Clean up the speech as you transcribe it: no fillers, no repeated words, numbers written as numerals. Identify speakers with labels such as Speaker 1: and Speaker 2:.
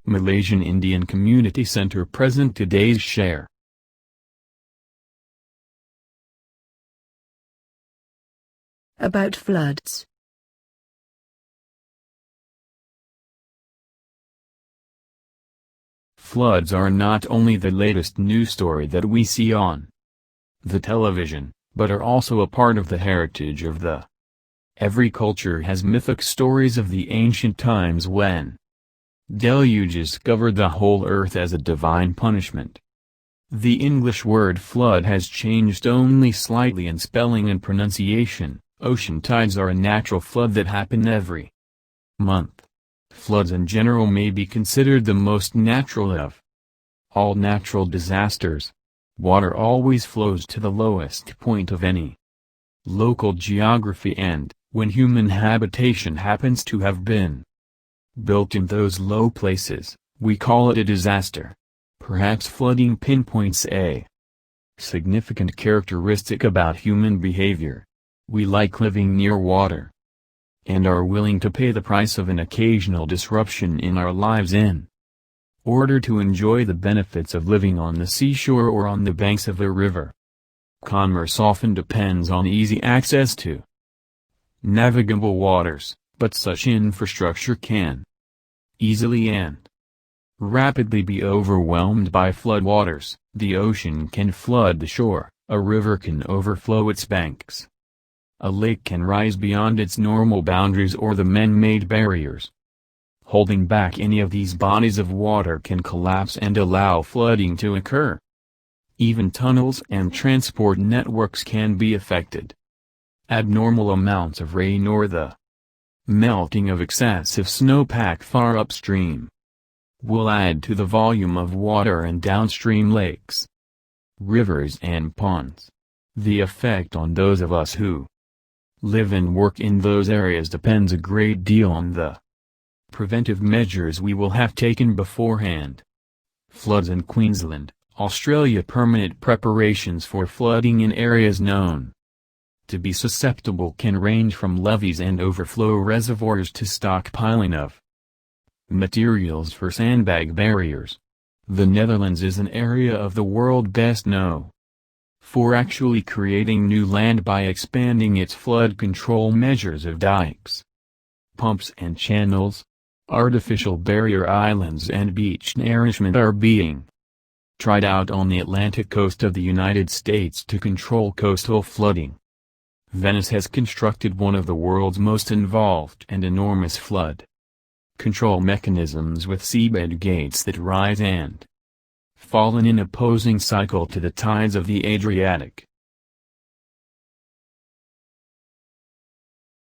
Speaker 1: Malaysian Indian Community Center present today's share.
Speaker 2: About floods.
Speaker 1: Floods are not only the latest news story that we see on the television, but are also a part of the heritage of the. Every culture has mythic stories of the ancient times when deluges covered the whole earth as a divine punishment. The English word flood has changed only slightly in spelling and pronunciation. Ocean tides are a natural flood that happen every month. Floods in general may be considered the most natural of all natural disasters. Water always flows to the lowest point of any local geography, and, when human habitation happens to have been built in those low places, we call it a disaster. Perhaps flooding pinpoints a significant characteristic about human behavior. We like living near water, and are willing to pay the price of an occasional disruption in our lives in order to enjoy the benefits of living on the seashore or on the banks of a river. Commerce often depends on easy access to navigable waters, but such infrastructure can easily and rapidly be overwhelmed by floodwaters. The ocean can flood the shore, a river can overflow its banks. A lake can rise beyond its normal boundaries, or the man-made barriers holding back any of these bodies of water can collapse and allow flooding to occur. Even tunnels and transport networks can be affected. Abnormal amounts of rain or the melting of excessive snowpack far upstream will add to the volume of water in downstream lakes, rivers and ponds. The effect on those of us who live and work in those areas depends a great deal on the preventive measures we will have taken beforehand. Floods in Queensland, Australia. Permanent preparations for flooding in areas known to be susceptible can range from levees and overflow reservoirs to stockpiling of materials for sandbag barriers. The Netherlands is an area of the world best known for actually creating new land by expanding its flood control measures of dikes, pumps and channels. Artificial barrier islands and beach nourishment are being tried out on the Atlantic coast of the United States to control coastal flooding. Venice has constructed one of the world's most involved and enormous flood control mechanisms with seabed gates that rise and fall in an opposing cycle to the tides of the Adriatic.